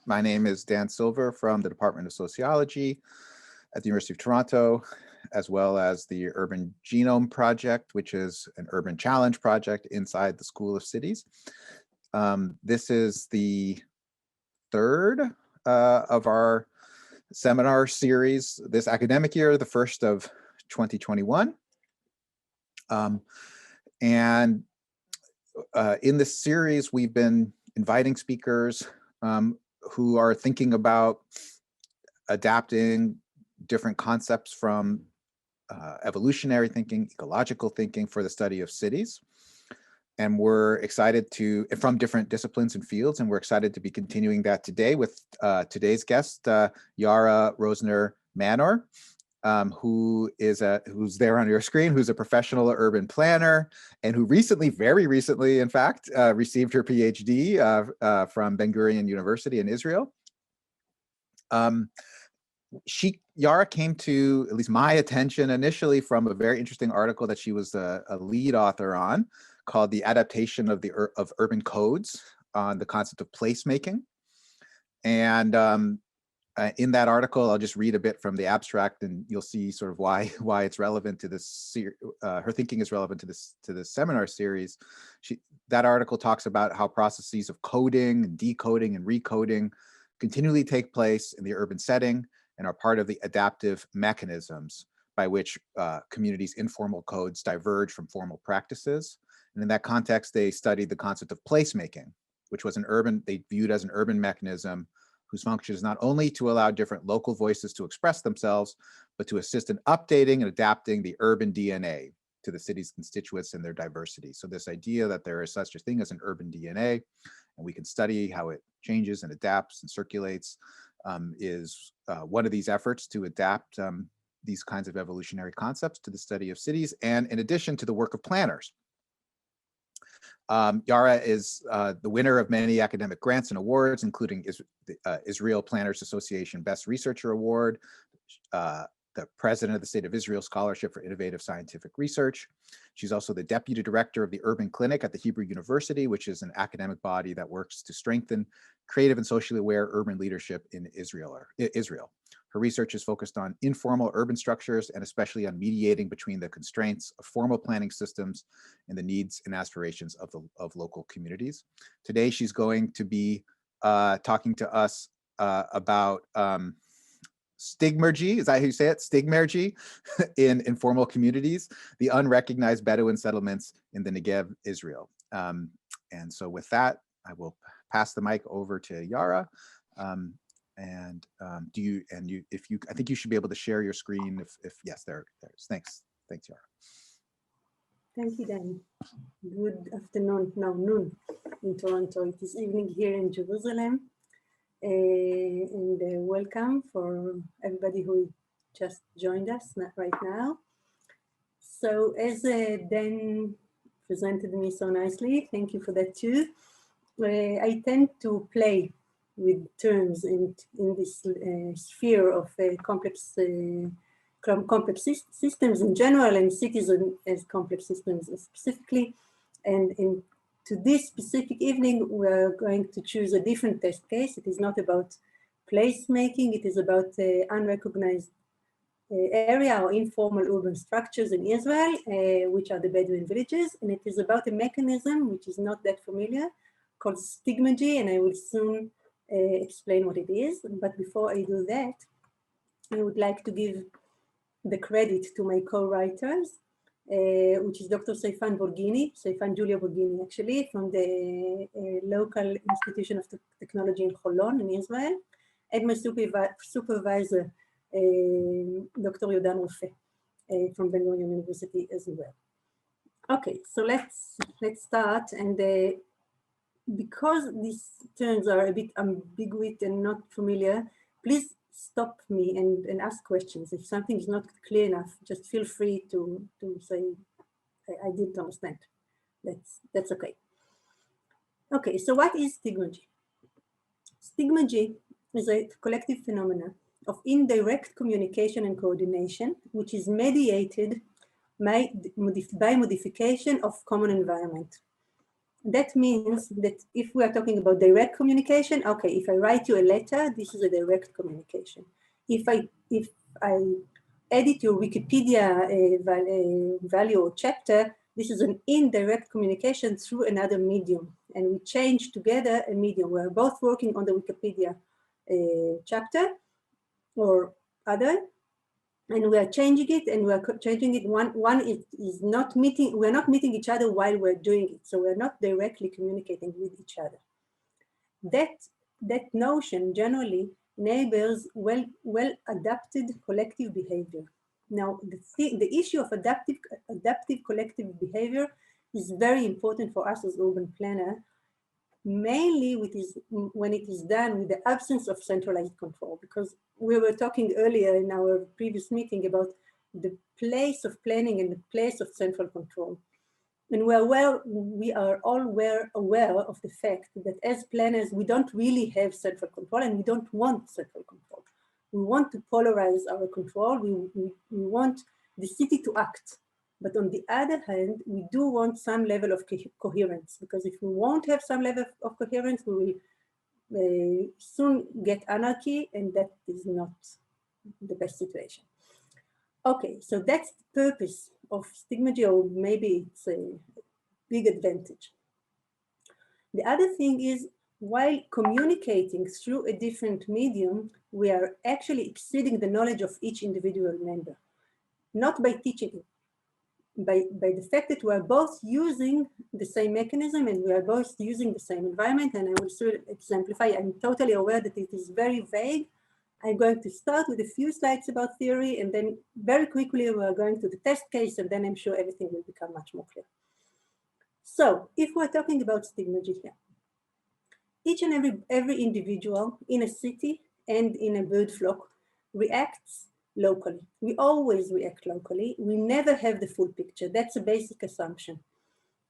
My name is Dan Silver from the Department of Sociology at the University of Toronto, as well as the Urban Genome Project, which is an urban challenge project inside the School of Cities. This is the third of our seminar series this academic year, the first of 2021. In this series, we've been inviting speakers who are thinking about adapting different concepts from evolutionary thinking, ecological thinking for the study of cities. And we're excited to, from different disciplines and fields, and we're excited to be continuing that today with today's guest, Yara Rosner-Manor, who's there on your screen, who's a professional urban planner, and who recently, very recently, in fact, received her PhD from Ben Gurion University in Israel. Yara came to, at least my attention initially, from a very interesting article that she was a lead author on, called The Adaptation of Urban Codes on the concept of placemaking. And in that article, I'll just read a bit from the abstract, and you'll see sort of why it's relevant to this. Her thinking is relevant to this seminar series. That article talks about how processes of coding, and decoding, and recoding continually take place in the urban setting and are part of the adaptive mechanisms by which communities' informal codes diverge from formal practices. And in that context, they studied the concept of placemaking, which was they viewed as an urban mechanism whose function is not only to allow different local voices to express themselves, but to assist in updating and adapting the urban DNA to the city's constituents and their diversity. So this idea that there is such a thing as an urban DNA, and we can study how it changes and adapts and circulates, is one of these efforts to adapt these kinds of evolutionary concepts to the study of cities, and in addition to the work of planners. Yara is the winner of many academic grants and awards, including the Israel Planners Association Best Researcher Award, the president of the State of Israel Scholarship for Innovative Scientific Research. She's also the deputy director of the Urban Clinic at the Hebrew University, which is an academic body that works to strengthen creative and socially aware urban leadership in Israel. Her research is focused on informal urban structures and especially on mediating between the constraints of formal planning systems and the needs and aspirations of local communities. Today, she's going to be talking to us about Stigmergy, is that how you say it? Stigmergy in informal communities, the unrecognized Bedouin settlements in the Negev, Israel. And so with that, I will pass the mic over to Yara. I think you should be able to share your screen if yes, there's. Thanks, Yara. Thank you, Dan. Good afternoon, now noon in Toronto. It is evening here in Jerusalem. And welcome for everybody who just joined us right now. So as Dan presented me so nicely, thank you for that too. I tend to play with terms in this sphere of complex systems in general, and cities as complex systems specifically. And to this specific evening, we're going to choose a different test case. It is not about placemaking, it is about unrecognized area or informal urban structures in Israel, which are the Bedouin villages. And it is about a mechanism which is not that familiar, called Stigmergy, and I will soon explain what it is. But before I do that, I would like to give the credit to my co-writers, which is Dr. Seifan Julia Borghini, actually, from the local institution of technology in Holon in Israel, and my supervisor, Dr. Yodan Rofe, from Ben Gurion University as well. Okay, so let's start. And because these terms are a bit ambiguous and not familiar, please stop me and ask questions. If something is not clear enough, just feel free to say, I didn't understand. That's okay. Okay, so what is Stigmergy? Stigmergy is a collective phenomenon of indirect communication and coordination, which is mediated by modification of common environment. that means that if we are talking about direct communication, okay, if I write you a letter, this is a direct communication. If I edit your Wikipedia value or chapter, this is an indirect communication through another medium, and we change together a medium. We're both working on the Wikipedia chapter or other, and we are changing it, and we are changing it. One is not meeting, we're not meeting each other while we're doing it, so we're not directly communicating with each other. That notion generally enables well adapted collective behavior. Now, the issue of adaptive collective behavior is very important for us as urban planner, mainly when it is done with the absence of centralized control, because we were talking earlier in our previous meeting about the place of planning and the place of central control. And we are all aware of the fact that as planners, we don't really have central control, and we don't want central control. We want to polarize our control. We want the city to act. But on the other hand, we do want some level of coherence, because if we won't have some level of coherence, we will soon get anarchy, and that is not the best situation. Okay, so that's the purpose of Stigmergy, or maybe it's a big advantage. The other thing is, while communicating through a different medium, we are actually exceeding the knowledge of each individual member, not by teaching it, by the fact that we are both using the same mechanism and we are both using the same environment. And I will soon exemplify. I'm totally aware that it is very vague. I'm going to start with a few slides about theory, and then very quickly we are going to the test case, and then I'm sure everything will become much more clear. So if we're talking about Stigmergy here, each and every individual in a city and in a bird flock reacts locally. We always react locally. We never have the full picture. That's a basic assumption.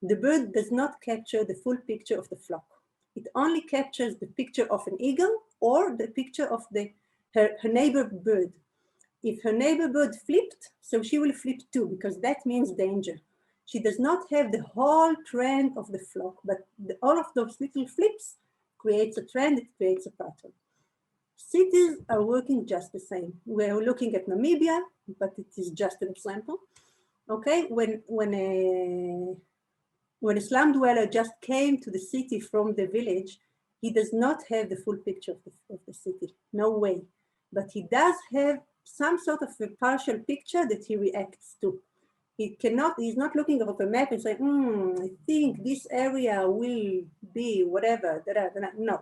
The bird does not capture the full picture of the flock. It only captures the picture of an eagle or the picture of her neighbor bird. If her neighbor bird flipped, so she will flip too, because that means danger. She does not have the whole trend of the flock, but all of those little flips creates a trend, it creates a pattern. Cities are working just the same. We're looking at Namibia, but it is just an example. Okay, when a slum dweller just came to the city from the village, he does not have the full picture of the city, no way. But he does have some sort of a partial picture that he reacts to. He's not looking at a map and saying, I think this area will be whatever, no.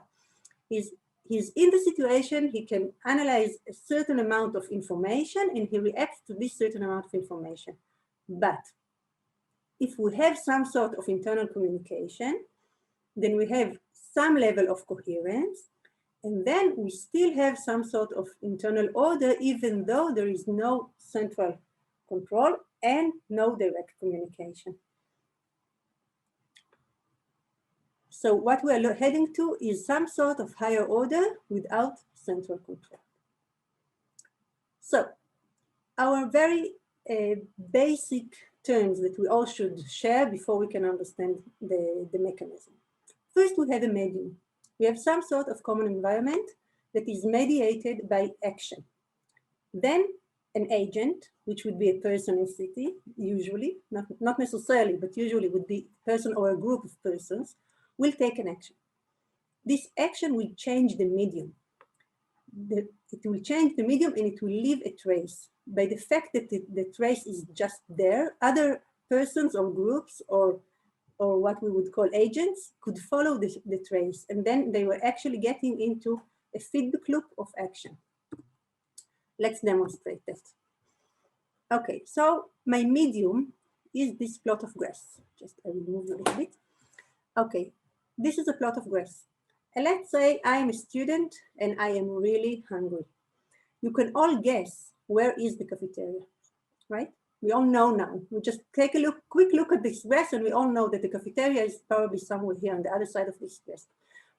He's in the situation, he can analyze a certain amount of information and he reacts to this certain amount of information. But if we have some sort of internal communication, then we have some level of coherence, and then we still have some sort of internal order, even though there is no central control and no direct communication. So what we are heading to is some sort of higher order without central control. So our very basic terms that we all should share before we can understand the mechanism. First, we have a medium. We have some sort of common environment that is mediated by action. Then an agent, which would be a person in city, usually, not necessarily, but usually would be a person or a group of persons, will take an action. This action will change the medium. It will change the medium and it will leave a trace. By the fact that the trace is just there, other persons or groups or what we would call agents could follow the trace, and then they were actually getting into a feedback loop of action. Let's demonstrate that. Okay, so my medium is this plot of grass. Just I will move a little bit. Okay, this is a plot of grass. And let's say I am a student and I am really hungry. You can all guess where is the cafeteria, right? We all know now. We just take a quick look at this grass and we all know that the cafeteria is probably somewhere here on the other side of this grass,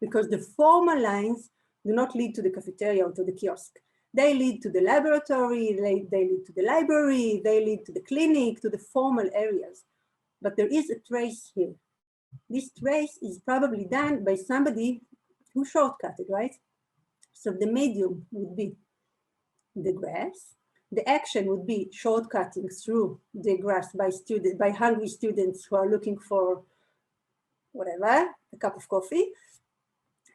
because the formal lines do not lead to the cafeteria or to the kiosk. They lead to the laboratory, they lead to the library, they lead to the clinic, to the formal areas. But there is a trace here. this trace is probably done by somebody who shortcutted, right? So the medium would be the grass. The action would be shortcutting through the grass by hungry students who are looking for whatever, a cup of coffee.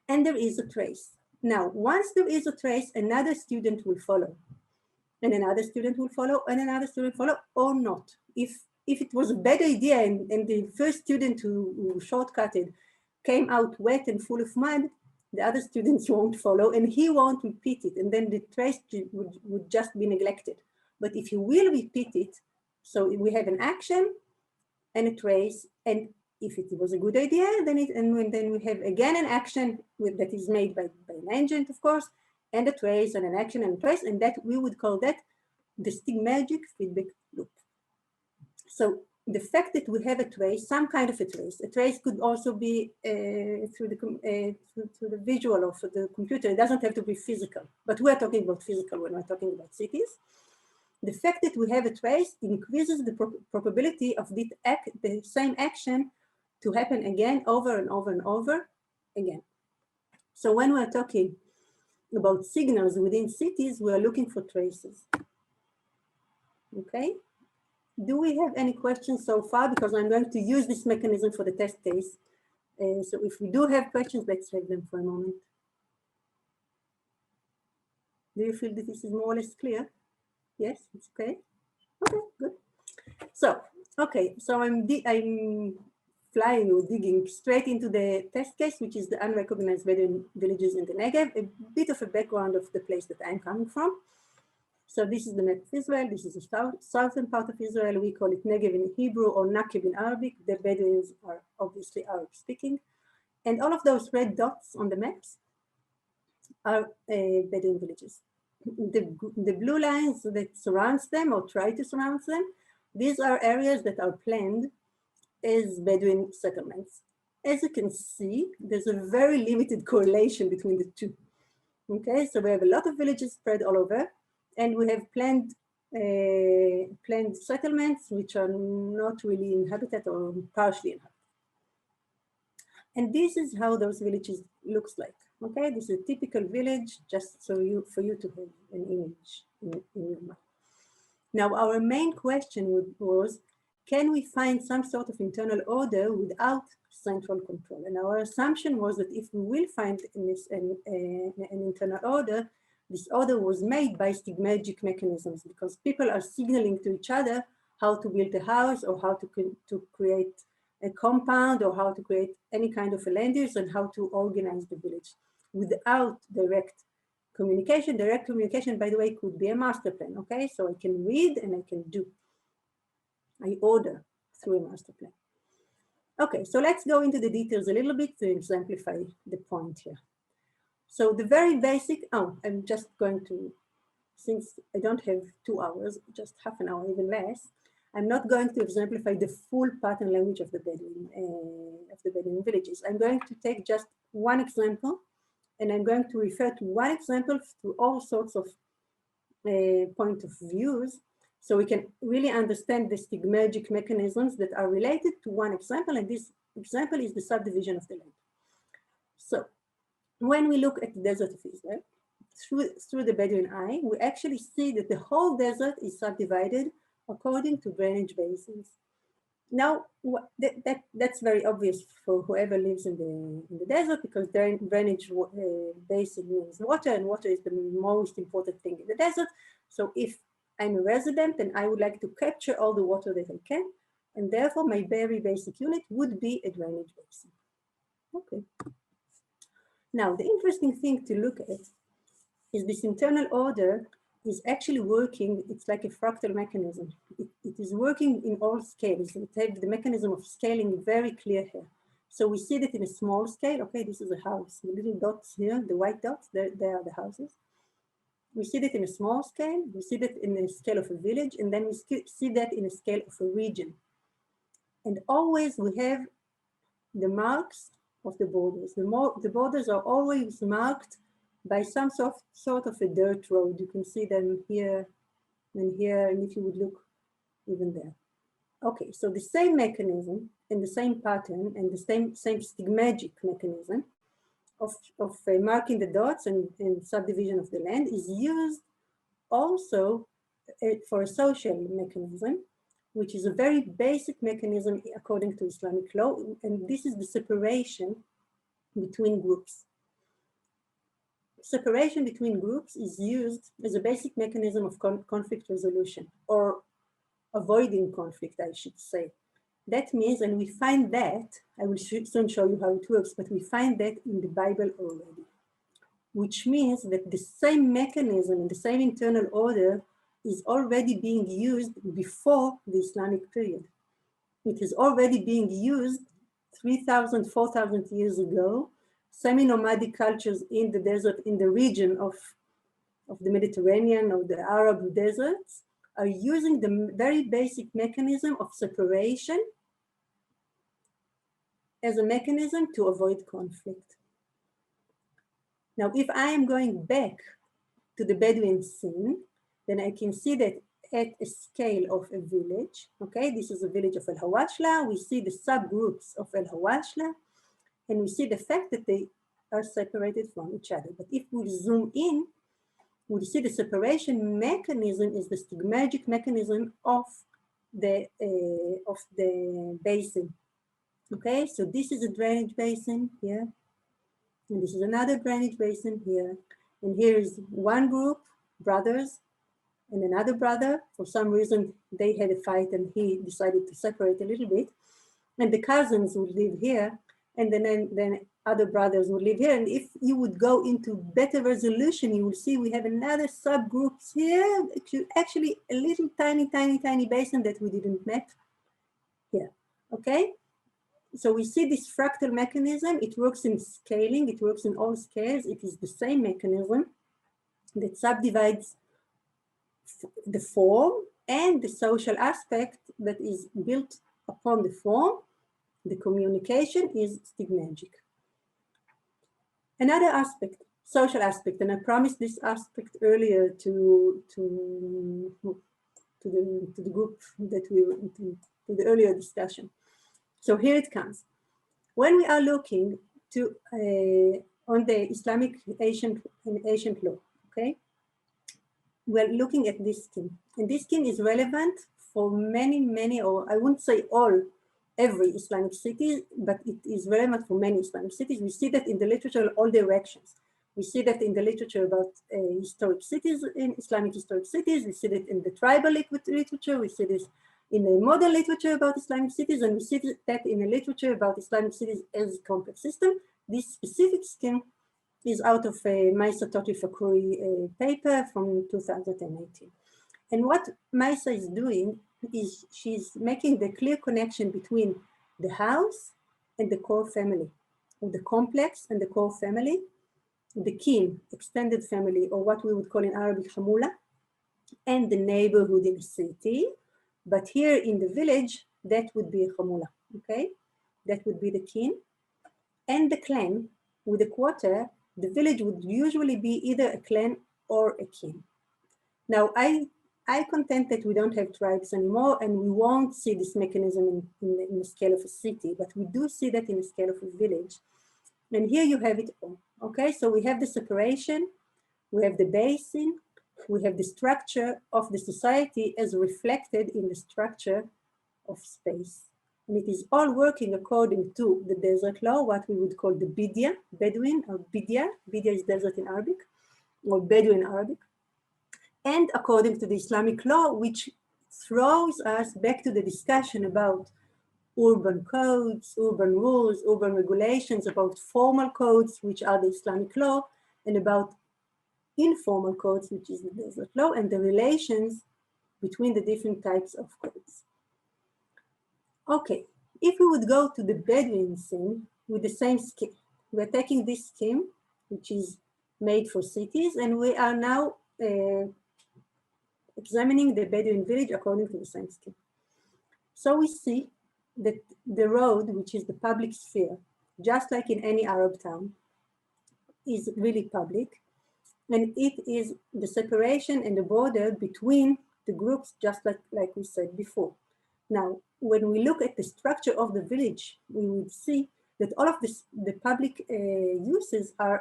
And there is a trace. Now, once there is a trace, another student will follow, and another student will follow, and another student will follow, or not. If it was a bad idea and the first student who shortcutted came out wet and full of mud, the other students won't follow, and he won't repeat it, and then the trace would just be neglected. But if you will repeat it, so we have an action and a trace, and if it was a good idea, then then we have again an action that is made by an agent, of course, and a trace and an action and a trace, and that we would call that the Stigmergy feedback loop. So the fact that we have a trace, some kind of a trace could also be through the visual or through the computer. It doesn't have to be physical, but we're talking about physical when we're talking about cities. The fact that we have a trace increases the probability of the same action to happen again, over and over and over again. So when we're talking about signals within cities, we're looking for traces. Okay? Do we have any questions so far? Because I'm going to use this mechanism for the test case. So if we do have questions, let's have them for a moment. Do you feel that this is more or less clear? Yes, it's okay. Okay, good. So, okay, so I'm flying or digging straight into the test case, which is the unrecognized Bedouin villages in the Negev, a bit of a background of the place that I'm coming from. So this is the map of Israel. This is the southern part of Israel. We call it Negev in Hebrew or Nakib in Arabic. The Bedouins are obviously Arab speaking. And all of those red dots on the maps are Bedouin villages. The blue lines that surrounds them or try to surround them, these are areas that are planned as Bedouin settlements. As you can see, there's a very limited correlation between the two. Okay, so we have a lot of villages spread all over, and we have planned settlements which are not really inhabited or partially inhabited. And this is how those villages looks like. Okay, this is a typical village, just so for you to have an image in your mind. Now, our main question was, can we find some sort of internal order without central control? And our assumption was that if we will find an internal order, this order was made by Stigmergy mechanisms, because people are signaling to each other how to build a house or how to create a compound or how to create any kind of a land use and how to organize the village without direct communication. Direct communication, by the way, could be a master plan, okay? So I can read and I can do. I order through a master plan. Okay, so let's go into the details a little bit to exemplify the point here. So the very basic, I'm just going to, since I don't have 2 hours, just half an hour, even less, I'm not going to exemplify the full pattern language of the Bedouin villages. I'm going to take just one example, and I'm going to refer to one example to all sorts of point of views, so we can really understand the Stigmergy mechanisms that are related to one example, and this example is the subdivision of the land. So when we look at the desert of Israel, through the Bedouin eye, we actually see that the whole desert is subdivided according to drainage basins. Now, that's very obvious for whoever lives in the desert, because drainage basin means water, and water is the most important thing in the desert. So if I'm a resident and I would like to capture all the water that I can, and therefore my very basic unit would be a drainage basin. Okay. Now, the interesting thing to look at is this internal order is actually working. It's like a fractal mechanism. It is working in all scales. We have the mechanism of scaling very clear here. So we see that in a small scale. Okay, this is a house. The little dots here, the white dots, they are the houses. We see that in a small scale. We see that in the scale of a village, and then we see that in a scale of a region. And always we have the marks of the borders. The borders are always marked by some sort of a dirt road. You can see them here and here, and if you would look even there. Okay, so the same mechanism and the same pattern and the same stigmergic mechanism of marking the dots and subdivision of the land is used also for a social mechanism, which is a very basic mechanism according to Islamic law, and this is the separation between groups. Separation between groups is used as a basic mechanism of conflict resolution, or avoiding conflict, I should say. That means, and we find that, I will soon show you how it works, but we find that in the Bible already, which means that the same mechanism and the same internal order is already being used before the Islamic period. It is already being used 3,000, 4,000 years ago. Semi-nomadic cultures in the desert, in the region of the Mediterranean or the Arab deserts, are using the very basic mechanism of separation as a mechanism to avoid conflict. Now, if I am going back to the Bedouin scene, then I can see that at a scale of a village, okay, this is a village of El-Hawashla, we see the subgroups of El-Hawashla, and we see the fact that they are separated from each other. But if we zoom in, we see the separation mechanism is the stigmergic mechanism of the basin. Okay, so this is a drainage basin here, and this is another drainage basin here, and here is one group, brothers, and another brother. For some reason, they had a fight, and he decided to separate a little bit, and the cousins would live here, and then other brothers would live here. And if you would go into better resolution, you will see we have another subgroups here, actually a little tiny basin that we didn't map here, okay? So we see this fractal mechanism. It works in scaling, it works in all scales. It is the same mechanism that subdivides the form and the social aspect that is built upon the form. The communication is stigmergic. Another aspect, social aspect, and I promised this aspect earlier to the group that we were to the earlier discussion. So here it comes. When we are looking to on the Islamic ancient law, okay, we're looking at this scheme, and this scheme is relevant for many, or I wouldn't say every Islamic city, but it is relevant for many Islamic cities. We see that in the literature in all directions. We see that in the literature about historic cities, in Islamic historic cities. We see that in the tribal literature. We see this in the modern literature about Islamic cities, and we see that in the literature about Islamic cities as a complex system. This specific scheme is out of a Maisa Toti Fakuri paper from 2018. And what Maisa is doing is she's making the clear connection between the house and the core family, or the complex and the core family, the kin, extended family, or what we would call in Arabic hamula, and the neighborhood in the city. But here in the village, that would be a hamula, okay? That would be the kin. And the clan, with a quarter, the village would usually be either a clan or a kin. Now, I contend that we don't have tribes anymore, and we won't see this mechanism in the scale of a city, but we do see that in the scale of a village. And here you have it all, okay? So we have the separation, we have the basin, we have the structure of the society as reflected in the structure of space. And it is all working according to the desert law, what we would call the Bidya, Bedouin, or Bidya. Bidya is desert in Arabic, or Bedouin Arabic. And according to the Islamic law, which throws us back to the discussion about urban codes, urban rules, urban regulations, about formal codes, which are the Islamic law, and about informal codes, which is the desert law, and the relations between the different types of codes. Okay, if we would go to the Bedouin scene with the same scheme, we're taking this scheme, which is made for cities, and we are now examining the Bedouin village according to the same scheme. So we see that the road, which is the public sphere, just like in any Arab town, is really public. And it is the separation and the border between the groups, just like we said before. Now, when we look at the structure of the village, we would see that all of the public uses are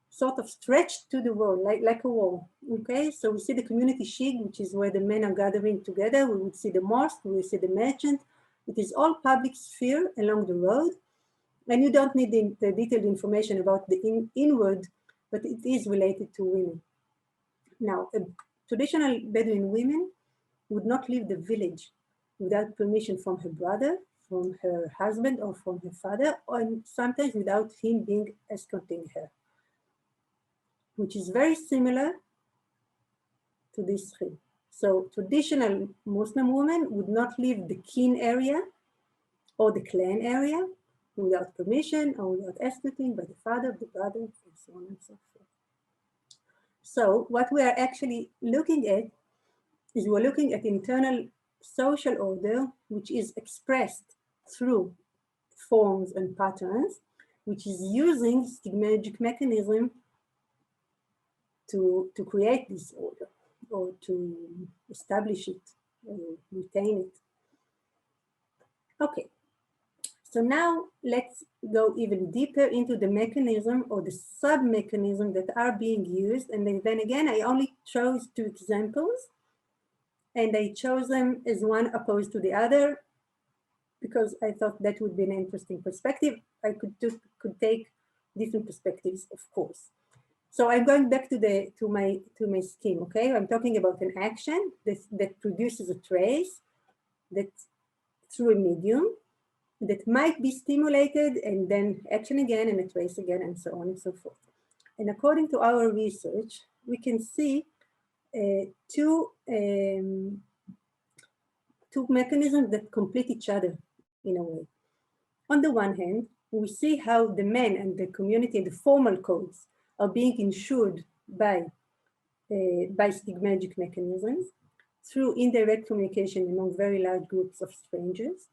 sort of stretched to the wall, like a wall, okay? So we see the community shig, which is where the men are gathering together. We would see the mosque, we would see the merchant. It is all public sphere along the road. And you don't need the detailed information about the inward, but it is related to women. Now, traditional Bedouin women would not leave the village without permission from her brother, from her husband, or from her father, or sometimes without him being escorting her, which is very similar to this three. So traditional Muslim women would not leave the kin area or the clan area without permission or without escorting by the father, the brother, and so on and so forth. So what we are actually looking at is we're looking at internal social order, which is expressed through forms and patterns, which is using Stigmergy mechanism to create this order or to establish it, retain it. Okay, so now let's go even deeper into the mechanism or the sub-mechanism that are being used. And then again, I only chose 2 examples, and I chose them as one opposed to the other because I thought that would be an interesting perspective. I could take different perspectives, of course. So I'm going back to my scheme, okay? I'm talking about an action that produces a trace that through a medium that might be stimulated and then action again and a trace again and so on and so forth. And according to our research, we can see two mechanisms that complete each other in a way. On the one hand, we see how the men and the community and the formal codes are being ensured by Stigmergy mechanisms through indirect communication among very large groups of strangers.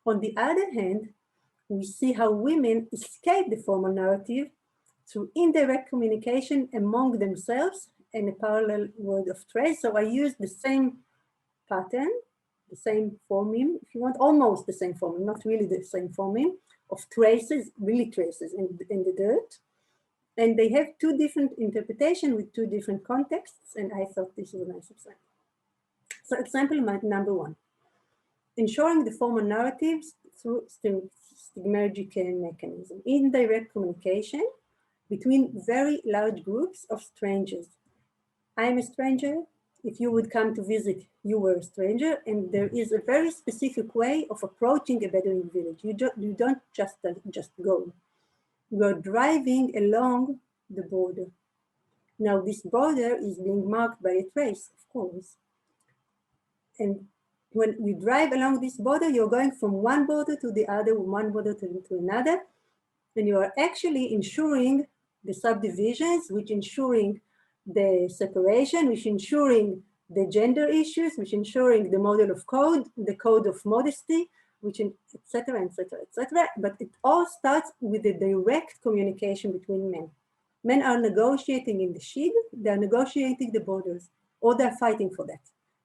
On the other hand, we see how women escape the formal narrative through indirect communication among themselves and a parallel world of trace. So I use the same pattern, the same forming, if you want, almost the same forming, not really the same forming, of traces, really traces in the dirt. And they have 2 different interpretations with 2 different contexts, and I thought this was a nice example. So example number 1, ensuring the formal narratives through Stigmergy mechanism, indirect communication between very large groups of strangers. I'm a stranger. If you would come to visit, you were a stranger, and there is a very specific way of approaching a Bedouin village. You don't just go. You're driving along the border. Now, this border is being marked by a trace, of course. And when you drive along this border, you're going from one border to the other, one border to another, and you are actually ensuring the subdivisions, which ensuring the separation, which ensuring the gender issues, which ensuring the model of code, the code of modesty, which etc., etc., etc. But it all starts with a direct communication between men. Men are negotiating in the shid, they're negotiating the borders, or they're fighting for that.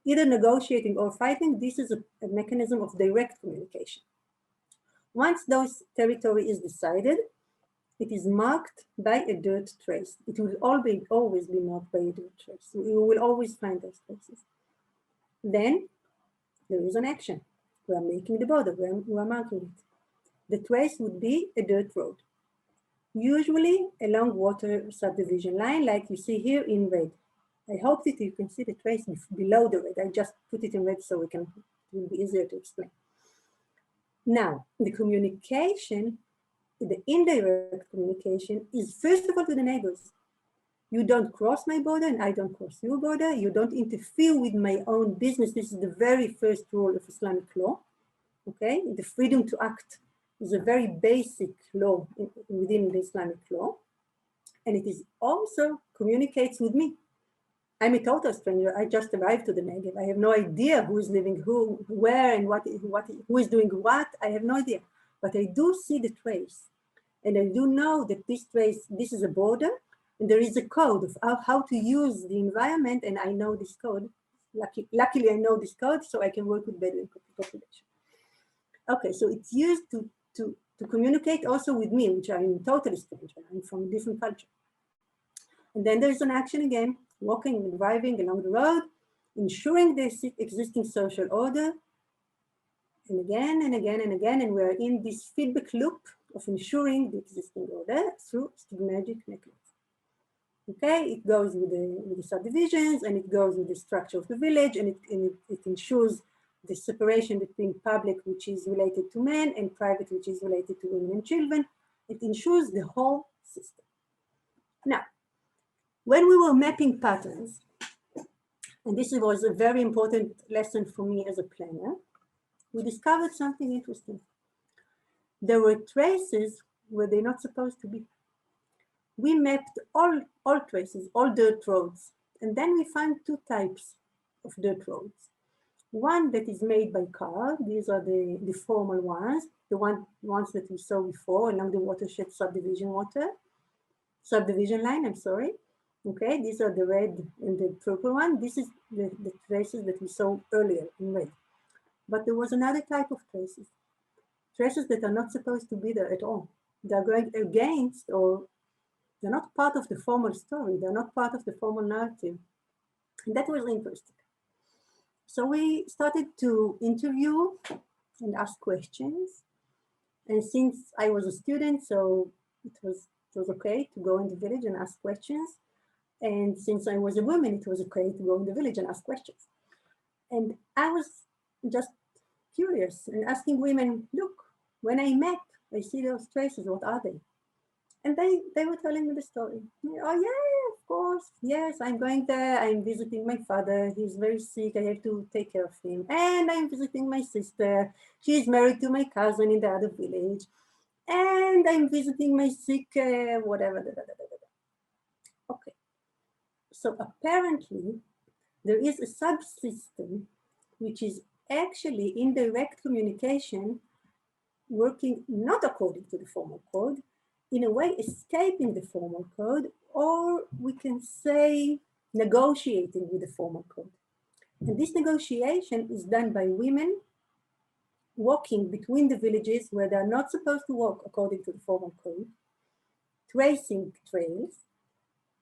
Either negotiating or fighting, this is a mechanism of direct communication. Once those territory is decided, it is marked by a dirt trace. It will always be marked by a dirt trace. You will always find those traces. Then there is an action. We are making the border, we are marking it. The trace would be a dirt road, usually along water subdivision line, like you see here in red. I hope that you can see the trace below the red. I just put it in red so it will be easier to explain. Now, the communication, the indirect communication is first of all to the neighbors. You don't cross my border and I don't cross your border. You don't interfere with my own business. This is the very first rule of Islamic law, okay? The freedom to act is a very basic law within the Islamic law. And it is also communicates with me. I'm a total stranger. I just arrived to the Negev. I have no idea who is living who, where, and who is doing what. I have no idea. But I do see the trace. And I do know that this trace, this is a border, and there is a code of how to use the environment, and I know this code. Luckily, I know this code, so I can work with Bedouin population. Okay, so it's used to communicate also with me, which I'm totally stranger. I'm from a different culture. And then there's an action again, walking and driving along the road, ensuring the existing social order, and again and again and again, and we're in this feedback loop of ensuring the existing order through Stigmergy networks. Okay, it goes with the subdivisions, and it goes with the structure of the village, and it ensures the separation between public, which is related to men, and private, which is related to women and children. It ensures the whole system. Now, when we were mapping patterns, and this was a very important lesson for me as a planner, we discovered something interesting. There were traces where they're not supposed to be. We mapped all traces, all dirt roads, and then we found two types of dirt roads. One that is made by car, these are the formal ones, the ones that we saw before along the watershed subdivision line, I'm sorry. Okay, these are the red and the purple one. This is the traces that we saw earlier in red. But there was another type of traces that are not supposed to be there at all. They're going against, or they're not part of the formal story. They're not part of the formal narrative. And that was interesting. So we started to interview and ask questions. And since I was a student, so it was okay to go in the village and ask questions. And since I was a woman, it was okay to go in the village and ask questions. And I was just curious and asking women, look, when I map, I see those traces, what are they? And they were telling me the story. Oh yeah, of course, yes, I'm going there, I'm visiting my father, he's very sick, I have to take care of him. And I'm visiting my sister, she's married to my cousin in the other village. And I'm visiting my sick, whatever, Okay, so apparently there is a subsystem which is actually indirect communication working not according to the formal code, in a way escaping the formal code, or we can say negotiating with the formal code. And this negotiation is done by women walking between the villages where they're not supposed to walk according to the formal code, tracing trails,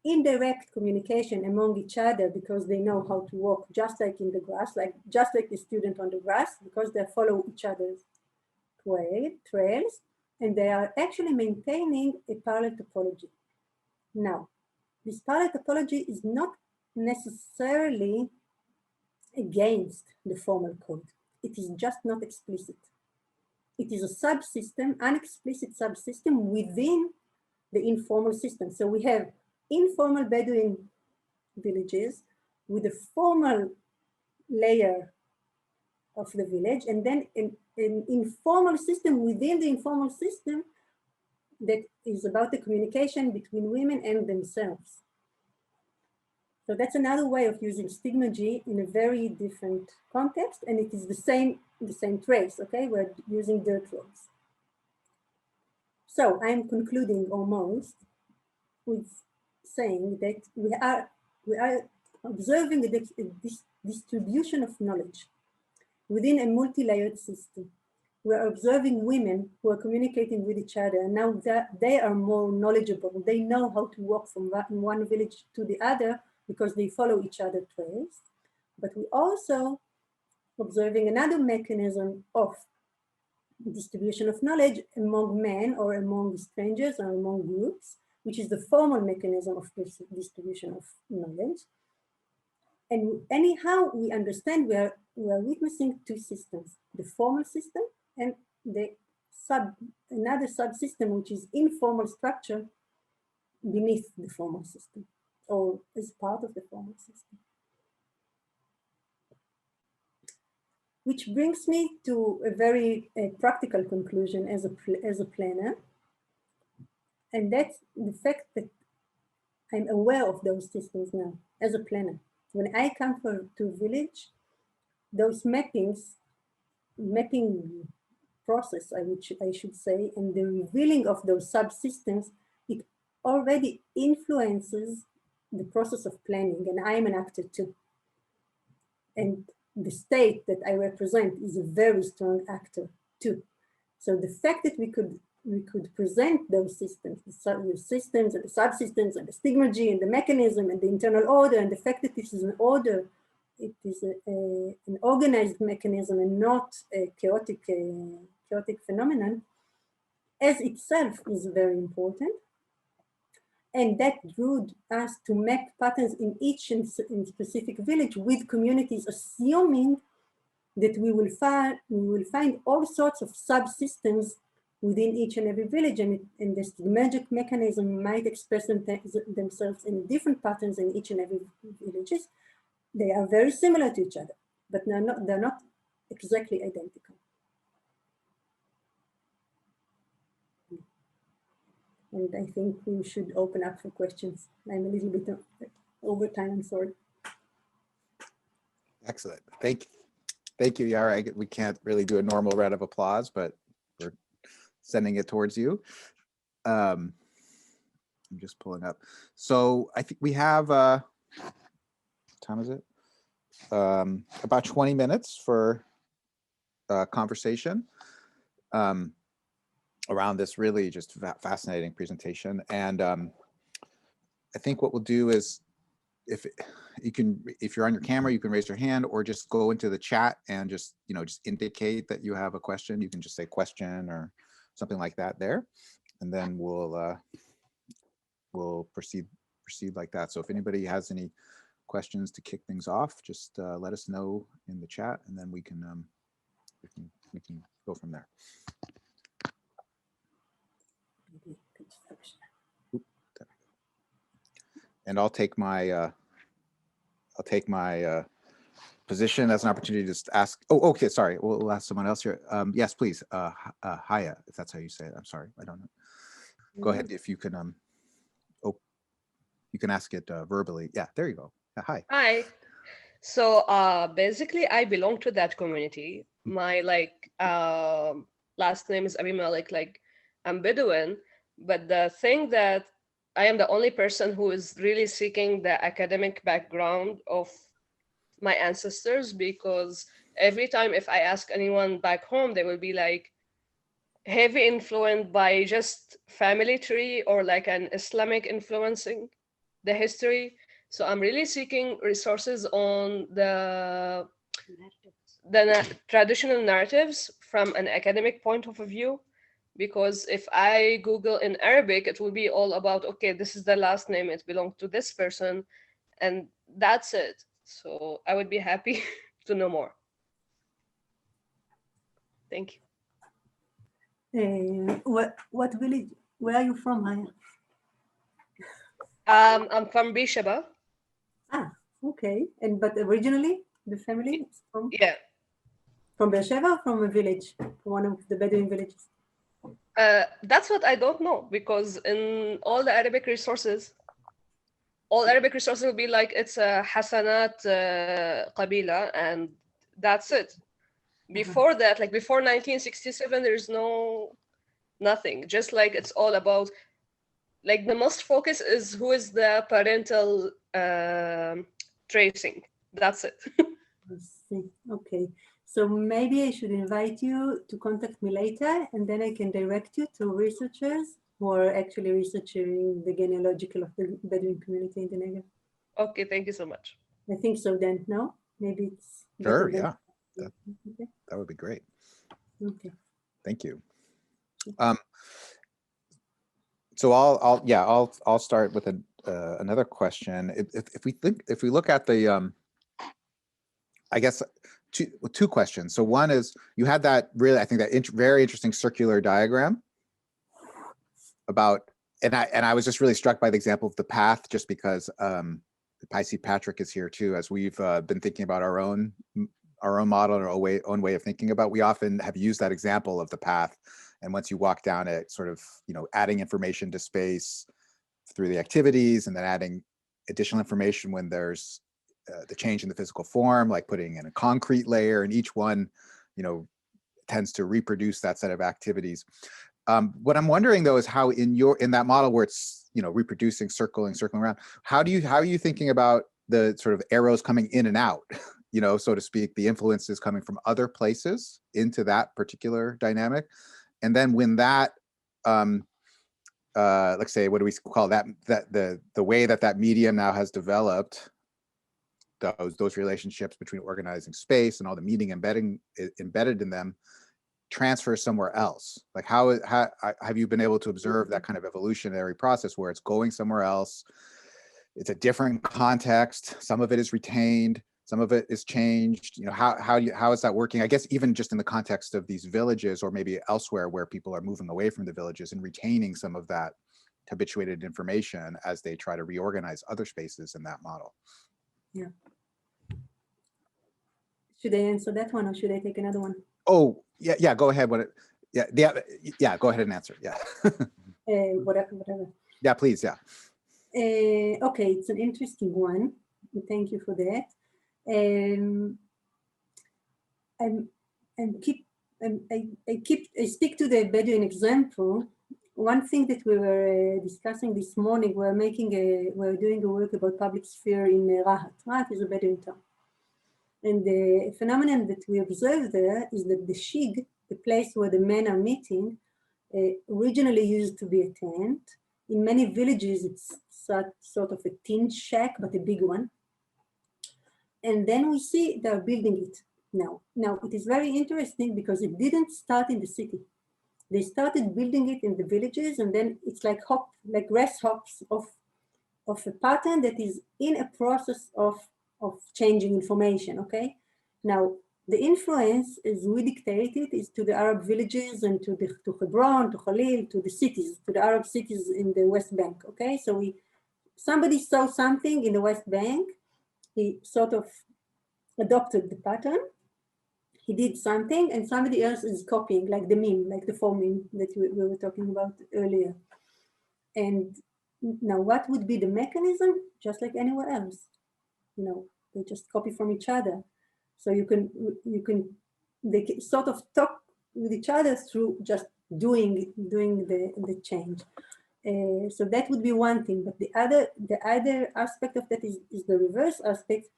indirect communication among each other because they know how to walk just like in the grass, just like the student on the grass, because they follow each other's trails, and they are actually maintaining a parallel topology. Now, this parallel topology is not necessarily against the formal code. It is just not explicit. It is a subsystem, an explicit subsystem within the informal system. So we have informal Bedouin villages with a formal layer of the village, and then an informal system within the informal system that is about the communication between women and themselves. So that's another way of using Stigmergy in a very different context, and it is the same trace, okay? We're using dirt roads. So I'm concluding almost with saying that we are observing this distribution of knowledge within a multi-layered system. We're observing women who are communicating with each other, and now that they are more knowledgeable. They know how to walk from one village to the other because they follow each other's trails. But we also observing another mechanism of distribution of knowledge among men or among strangers or among groups, which is the formal mechanism of distribution of knowledge. And anyhow, we understand we are witnessing two systems, the formal system and another subsystem, which is informal structure beneath the formal system or as part of the formal system. Which brings me to a very practical conclusion as a planner. And that's the fact that I'm aware of those systems now as a planner. When I come to a village, those mapping process, I should say, and the revealing of those subsystems, it already influences the process of planning, and I'm an actor too. And the state that I represent is a very strong actor too. So the fact that we could present those systems, the systems and the subsystems and the stigmergy and the mechanism and the internal order, and the fact that this is an order, it is an organized mechanism and not a chaotic phenomenon, as itself is very important. And that drew us to map patterns in each in specific village with communities, assuming that we will find all sorts of subsystems within each and every village, and the stigmergic mechanism might express themselves in different patterns in each and every villages. They are very similar to each other, but they're not exactly identical. And I think we should open up for questions. I'm a little bit over time, I'm sorry. Excellent. Thank you, Yara. We can't really do a normal round of applause, but we're sending it towards you. I'm just pulling up. So I think we have, what time is it? About 20 minutes for conversation around this really just fascinating presentation. And I think what we'll do is, if you're on your camera, you can raise your hand or just go into the chat and just indicate that you have a question. You can just say question or something like that there, and then we'll proceed like that. So if anybody has any questions to kick things off, just let us know in the chat, and then we can go from there. And I'll take my position as an opportunity to just ask. Oh, okay, sorry. We'll ask someone else here. Yes, please. Haya, if that's how you say it. I'm sorry, I don't know. Go ahead if you can. You can ask it verbally. Yeah, there you go. Hi. Hi. So basically, I belong to that community. My last name is Abimelech. Like, I'm Bedouin, but the thing that I am the only person who is really seeking the academic background of my ancestors, because every time if I ask anyone back home, they will be like heavy influenced by just family tree or like an Islamic influencing the history. So I'm really seeking resources on the traditional narratives from an academic point of view. Because if I Google in Arabic, it will be all about, okay, this is the last name, it belongs to this person, and that's it. So I would be happy to know more. Thank you. What village? Where are you from, Haya? I'm from Bishaba. Ah, okay. But originally the family is from? Yeah. From Beersheba or from a village, one of the Bedouin villages? That's what I don't know, because in all the Arabic resources, will be like it's a Hassanat Qabila, and that's it. Before that, like before 1967, there's nothing. Just like it's all about, like the most focus is who is the parental tracing. That's it. I see. Okay. So maybe I should invite you to contact me later, and then I can direct you to researchers who are actually researching the genealogical of the Bedouin community in the Negev. Okay, thank you so much. I think so then, no? Maybe it's... Sure, yeah. That would be great. Okay. Thank you. So I'll start with another question. If we look at the, I guess, two questions. So one is, you had that really, I think that very interesting circular diagram about, and I was just really struck by the example of the path, just because I see Patrick is here too, as we've been thinking about our own model and our own way of thinking about. We often have used that example of the path, and once you walk down it, sort of adding information to space through the activities, and then adding additional information when there's the change in the physical form, like putting in a concrete layer, and each one, tends to reproduce that set of activities. What I'm wondering though is how in that model where it's reproducing, circling around, how are you thinking about the sort of arrows coming in and out you know, so to speak, the influences coming from other places into that particular dynamic. And then when that, let's say, what do we call that, the way that medium now has developed, those relationships between organizing space and all the meaning embedded in them transfer somewhere else. Like how have you been able to observe that kind of evolutionary process where it's going somewhere else? It's a different context. Some of it is retained, some of it is changed. You know, how is that working? I guess even just in the context of these villages, or maybe elsewhere where people are moving away from the villages and retaining some of that habituated information as they try to reorganize other spaces in that model. Yeah. Should I answer that one, or should I take another one? Oh, yeah, go ahead. Yeah, go ahead and answer. Yeah. Whatever. Yeah, please. Yeah. Okay, it's an interesting one. Thank you for that. I stick to the Bedouin example. One thing that we were discussing this morning, we're doing a work about public sphere in Rahat. Rahat is a Bedouin town. And the phenomenon that we observe there is that the shig, the place where the men are meeting, originally used to be a tent. In many villages, it's sort of a tin shack, but a big one. And then we see they're building it now. Now, it is very interesting because it didn't start in the city. They started building it in the villages, and then it's like grasshoppers of a pattern that is in a process of changing information, okay? Now, the influence, as we dictate it, is to the Arab villages and to Hebron, to Khalil, to the cities, to the Arab cities in the West Bank, okay? So somebody saw something in the West Bank, he sort of adopted the pattern, he did something, and somebody else is copying, like the meme, like the phone meme that we were talking about earlier. And now what would be the mechanism? Just like anywhere else, you know, they just copy from each other. So they sort of talk with each other through just doing the change. So that would be one thing, but the other aspect of that is the reverse aspect,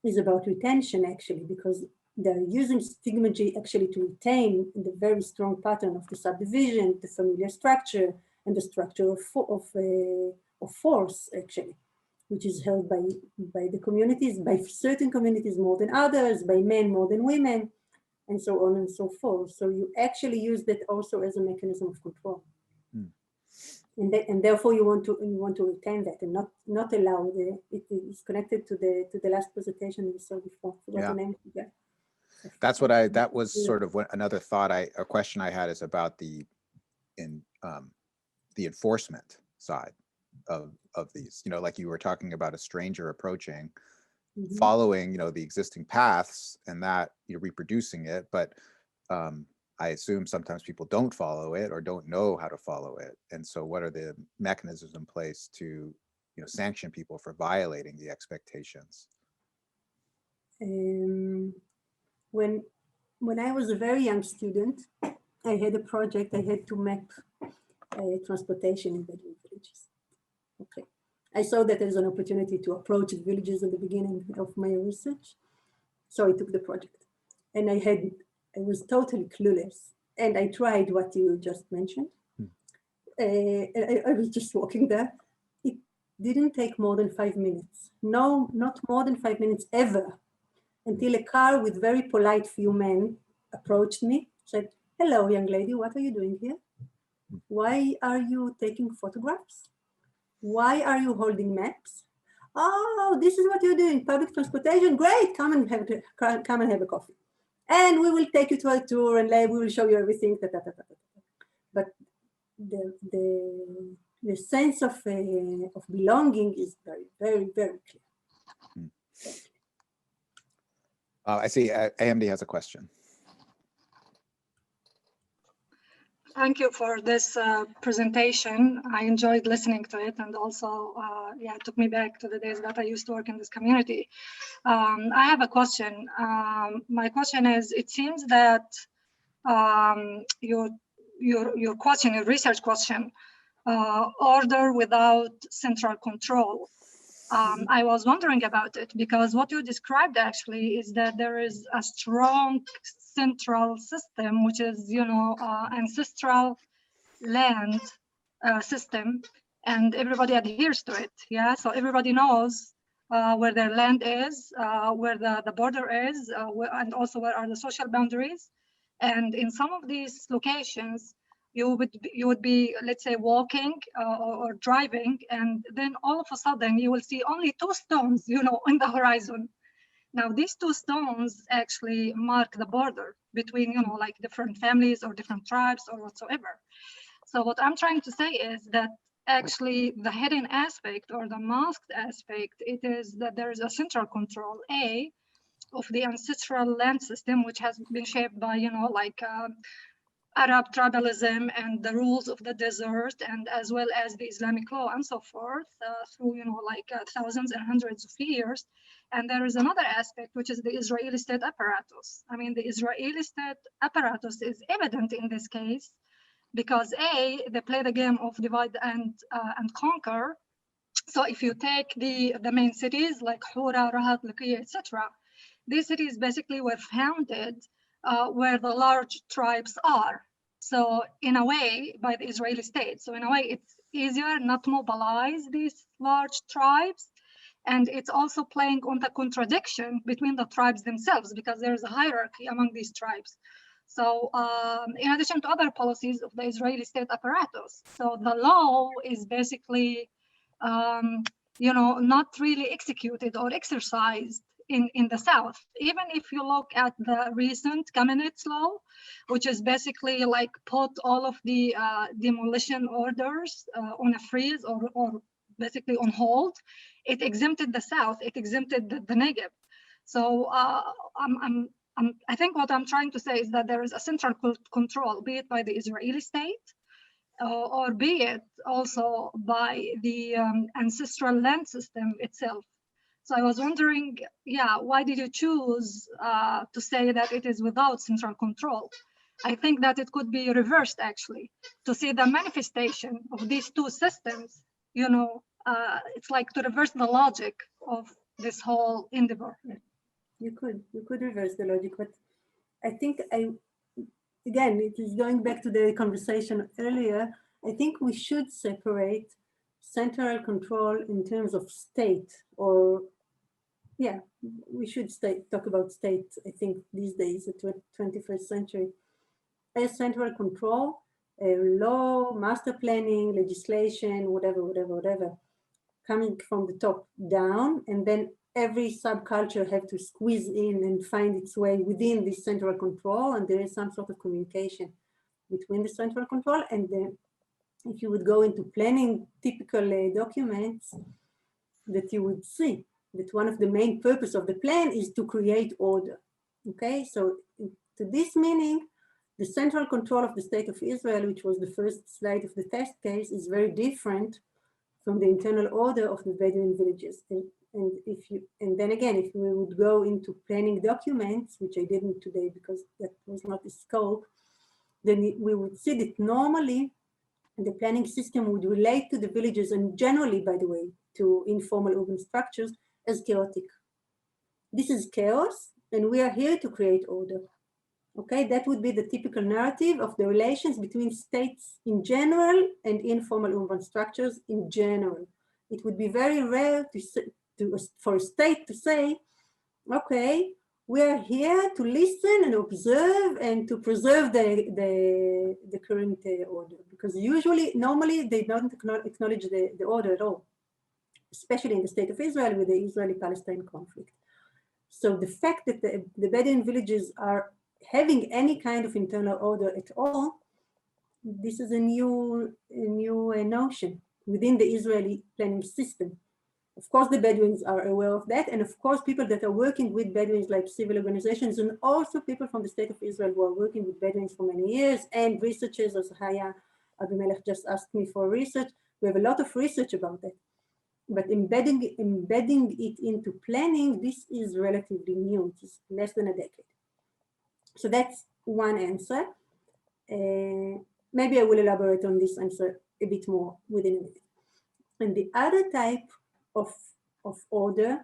is about retention actually, because they're using Stigmergy actually to retain the very strong pattern of the subdivision, the familiar structure, and the structure of force actually, which is held by the communities, by certain communities more than others, by men more than women, and so on and so forth. So you actually use that also as a mechanism of control. And therefore you want to retain that and not allow it is connected to the last presentation we saw before. Yeah. That was sort of another thought a question I had is about the enforcement side of these, you know, like you were talking about a stranger approaching, following, you know, the existing paths and that you're reproducing it, but I assume sometimes people don't follow it or don't know how to follow it. And so what are the mechanisms in place to, you know, sanction people for violating the expectations? When I was a very young student, I had a project, I had to map transportation in Bedouin villages. Okay. I saw that as an opportunity to approach the villages at the beginning of my research. So I took the project and I was totally clueless. And I tried what you just mentioned. I was just walking there. It didn't take more than 5 minutes. No, not more than 5 minutes ever, until a car with very polite few men approached me, said, "Hello, young lady, what are you doing here? Why are you taking photographs? Why are you holding maps? Oh, this is what you're doing, public transportation. Great, come and have a coffee. And we will take you to a tour and we will show you everything." But the sense of belonging is very, very, very clear. I see AMD has a question. Thank you for this presentation. I enjoyed listening to it, and also, yeah, it took me back to the days that I used to work in this community. I have a question. My question is: it seems that your research question, order without central control, I was wondering about it because what you described actually is that there is a strong central system, which is, you know, ancestral land system, and everybody adheres to it. Yeah, so everybody knows where their land is, where the border is, and also where are the social boundaries. And in some of these locations, you would be, let's say, walking or driving, and then all of a sudden you will see only 2 stones, you know, on the horizon. Now, these 2 stones actually mark the border between, you know, like different families or different tribes or whatsoever. So what I'm trying to say is that actually the hidden aspect or the masked aspect, it is that there is a central control, of the ancestral land system, which has been shaped by, you know, like Arab tribalism and the rules of the desert, and as well as the Islamic law and so forth, through, you know, like thousands and hundreds of years. And there is another aspect, which is the Israeli state apparatus. I mean, the Israeli state apparatus is evident in this case because they play the game of divide and conquer. So if you take the main cities like Hura, Rahat, Laqiya, etc., these cities basically were founded where the large tribes are. So in a way, by the Israeli state. So in a way, it's easier not to mobilize these large tribes. And it's also playing on the contradiction between the tribes themselves, because there's a hierarchy among these tribes. So in addition to other policies of the Israeli state apparatus. So the law is basically, you know, not really executed or exercised in the South. Even if you look at the recent Kamenetz law, which is basically like put all of the demolition orders on a freeze or basically on hold, it exempted the South, it exempted the Negev. So I think what I'm trying to say is that there is a central control, be it by the Israeli state, or be it also by the ancestral land system itself. So I was wondering, yeah, why did you choose to say that it is without central control? I think that it could be reversed, actually, to see the manifestation of these 2 systems. You know, it's like to reverse the logic of this whole endeavor. You could reverse the logic, but I think again, it is going back to the conversation earlier. I think we should separate central control in terms of state, or yeah, we should talk about state, I think, these days, the 21st century, as central control, law, master planning, legislation, whatever, coming from the top down, and then every subculture have to squeeze in and find its way within this central control, and there is some sort of communication between the central control. And then if you would go into planning typical documents, that you would see that one of the main purpose of the plan is to create order. Okay, so to this meaning, the central control of the state of Israel, which was the first slide of the test case, is very different from the internal order of the Bedouin villages. And then again, if we would go into planning documents, which I didn't today because that was not the scope, then we would see that normally the planning system would relate to the villages, and generally, by the way, to informal urban structures, as chaotic. This is chaos, and we are here to create order. Okay, that would be the typical narrative of the relations between states in general and informal urban structures in general. It would be very rare for a state to say, okay, we are here to listen and observe and to preserve the current order, because normally they don't acknowledge the order at all, especially in the state of Israel with the Israeli-Palestine conflict. So the fact that the Bedouin villages are having any kind of internal order at all, this is a new notion within the Israeli planning system. Of course, the Bedouins are aware of that. And of course, people that are working with Bedouins, like civil organizations, and also people from the state of Israel who are working with Bedouins for many years, and researchers, as Haya Abimelech just asked me for research. We have a lot of research about that. But embedding it into planning, this is relatively new. It is less than a decade. So that's one answer. Maybe I will elaborate on this answer a bit more within a minute. And the other type of of order,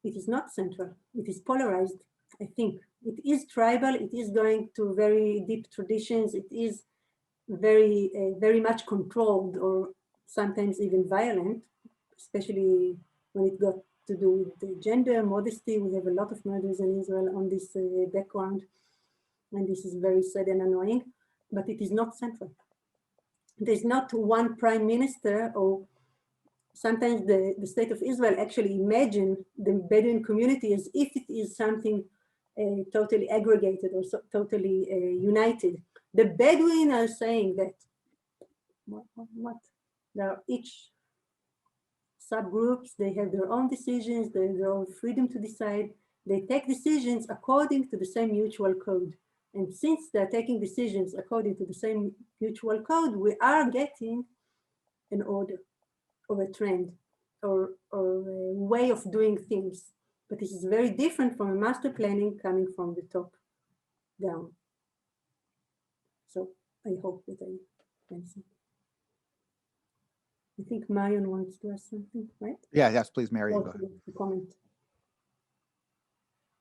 it is not central. It is polarized, I think. It is tribal. It is going to very deep traditions. It is very much controlled, or sometimes even violent, especially when it got to do with the gender, modesty. We have a lot of murders in Israel on this background, and this is very sad and annoying, but it is not central. There's not one prime minister, or sometimes the state of Israel actually imagine the Bedouin community as if it is something totally aggregated or totally united. The Bedouin are saying that what? There are each subgroups, they have their own decisions, they have their own freedom to decide. They take decisions according to the same mutual code. And since they're taking decisions according to the same mutual code, we are getting an order or a trend or a way of doing things. But this is very different from a master planning coming from the top down. So I hope that I answered. I think Marion wants to ask something, right? Yeah, yes, please, Marion, go ahead. Comment.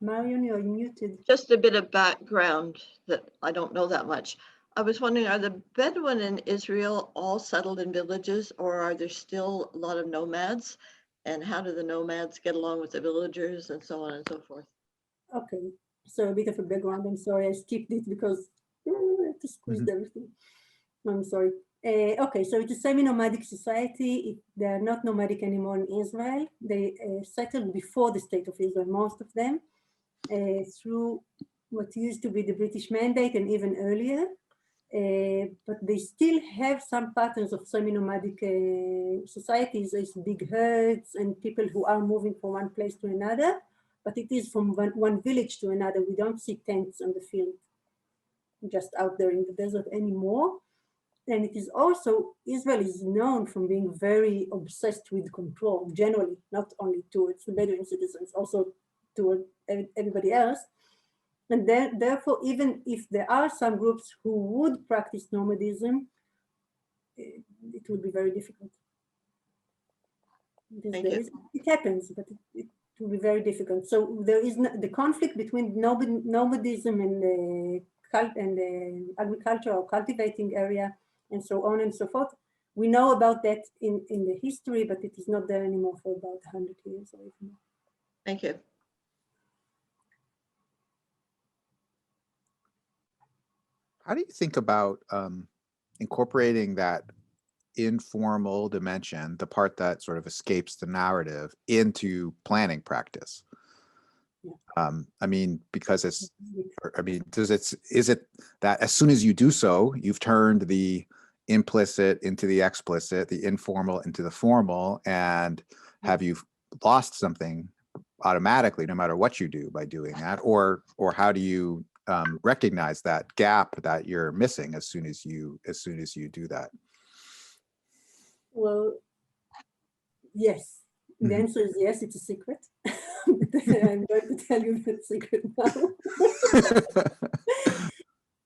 Marion, you're muted. Just a bit of background that I don't know that much. I was wondering, are the Bedouin in Israel all settled in villages, or are there still a lot of nomads? And how do the nomads get along with the villagers and so on and so forth? Okay, so a bit of a background. I'm sorry, I skipped it because I have to squeeze everything. I'm sorry. Okay, so it's a semi-nomadic society. They are not nomadic anymore in Israel. They settled before the state of Israel, most of them, through what used to be the British Mandate and even earlier. But they still have some patterns of semi-nomadic societies as big herds and people who are moving from one place to another. But it is from one village to another. We don't see tents on the field, just out there in the desert anymore. And it is also, Israel is known from being very obsessed with control, generally, not only towards the Bedouin citizens, also toward everybody else. And therefore, even if there are some groups who would practice nomadism, it would be very difficult. It happens, but it will be very difficult. So there is the conflict between nomadism and the agriculture or cultivating area, and so on and so forth. We know about that in the history, but it is not there anymore for about 100 years or even more. Thank you. How do you think about incorporating that informal dimension, the part that sort of escapes the narrative, into planning practice? Yeah. I mean, because it's, I mean, is it that as soon as you do so, you've turned the implicit into the explicit, the informal into the formal, and have you lost something automatically, no matter what you do by doing that? Or how do you recognize that gap that you're missing as soon as you do that? Well, yes. The answer is yes, it's a secret. I'm going to tell you the secret now.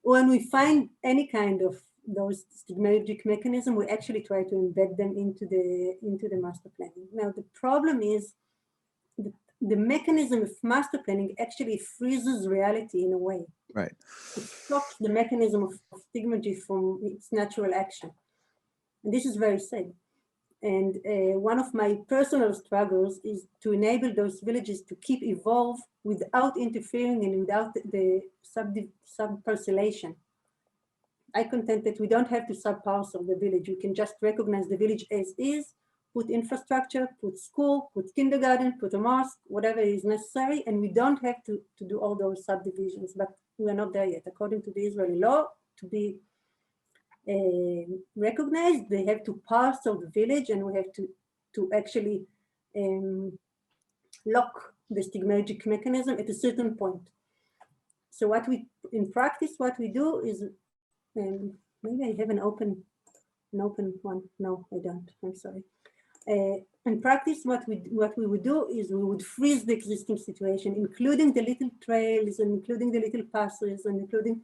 When we find any kind of those stigmergic mechanism, we actually try to embed them into the master planning. Now, the problem is the mechanism of master planning actually freezes reality in a way. Right. It stops the mechanism of Stigmergy from its natural action. And this is very sad. And one of my personal struggles is to enable those villages to keep evolve without interfering and without the subparcellation. I contend that we don't have to subparcel the village. We can just recognize the village as is, put infrastructure, put school, put kindergarten, put a mosque, whatever is necessary, and we don't have to do all those subdivisions, but we are not there yet. According to the Israeli law, to be recognized, they have to parcel the village, and we have to actually lock the stigmergic mechanism at a certain point. So in practice, what we do is, maybe I have an open one. No, I don't. I'm sorry. In practice, what we would do is we would freeze the existing situation, including the little trails and including the little passes and including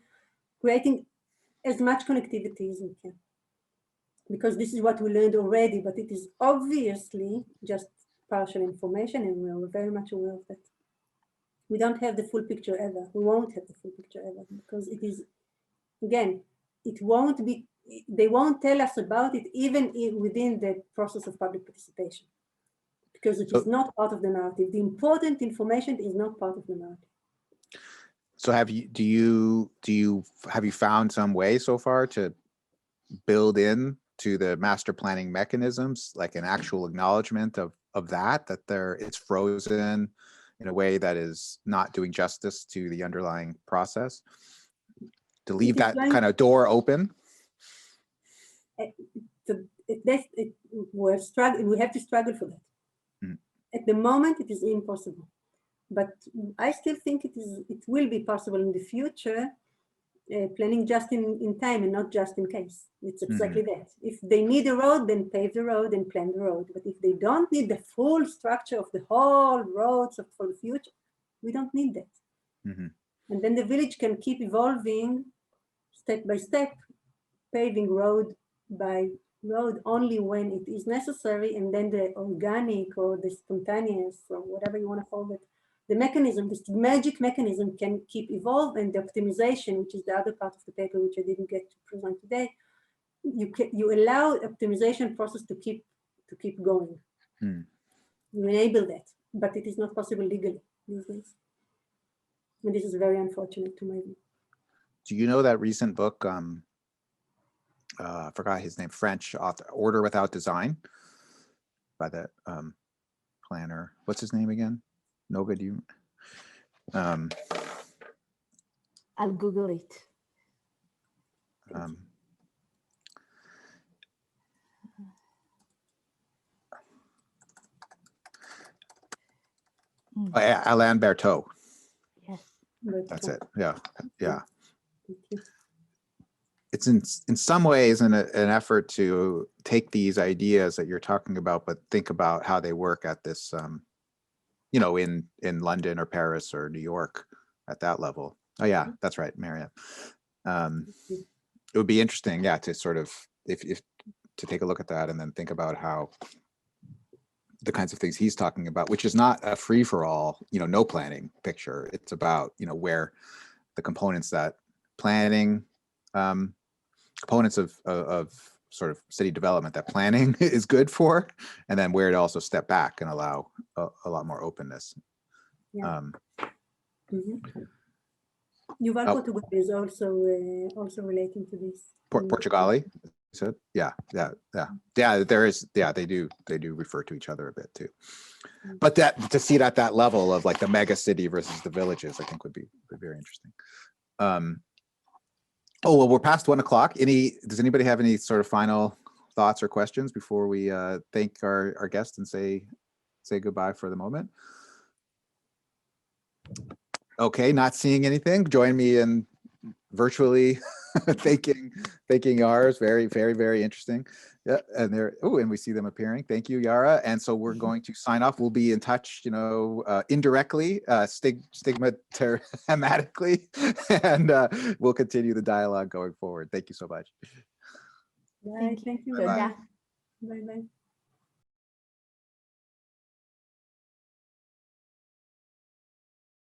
creating as much connectivity as we can. Because this is what we learned already, but it is obviously just partial information, and we're very much aware of that. We don't have the full picture ever. We won't have the full picture ever, because it is, again, it won't be, they won't tell us about it even within the process of public participation, because it is not part of the narrative. The important information is not part of the narrative. So have you found some way so far to build in to the master planning mechanisms, like an actual acknowledgement of that it's frozen in a way that is not doing justice to the underlying process, to leave that kind of door open? We have to struggle for that. At the moment, it is impossible. But I still think it will be possible in the future, planning just in time and not just in case. It's exactly that. If they need a road, then pave the road and plan the road. But if they don't need the full structure of the whole roads for the future, we don't need that. And then the village can keep evolving step by step, paving road by road only when it is necessary, and then the organic or the spontaneous or whatever you want to call it, the mechanism, this magic mechanism can keep evolve, and the optimization, which is the other part of the paper, which I didn't get to present today, you allow optimization process to keep going. You enable that, but it is not possible legally these days. And this is very unfortunate to my view. Do you know that recent book, I forgot his name, French author, Order Without Design, by that planner. What's his name again? Noga, do you? I'll Google it. Alain Berthaud. Yes. That's it. Yeah. It's in some ways an effort to take these ideas that you're talking about, but think about how they work at this, in London or Paris or New York at that level. Oh yeah, that's right, Mariam. It would be interesting, to sort of if to take a look at that and then think about how the kinds of things he's talking about, which is not a free for all, no planning picture. It's about, where the components that planning, components of sort of city development that planning is good for, and then where to also step back and allow a lot more openness. Yuval Portugal is also relating to this. Portugali, you said? Yeah. There is. Yeah, they do refer to each other a bit too. But that to see it at that level of like the mega city versus the villages, I think would be very interesting. Oh, well, we're past 1 o'clock. Does anybody have any sort of final thoughts or questions before we thank our guests and say goodbye for the moment? Okay, not seeing anything. Join me in virtually thanking Yara's very, very, very interesting. Yeah, and and we see them appearing. Thank you, Yara. And so we're going to sign off. We'll be in touch, indirectly, stigmatically, and we'll continue the dialogue going forward. Thank you so much. Bye. Thank you. Bye. Bye.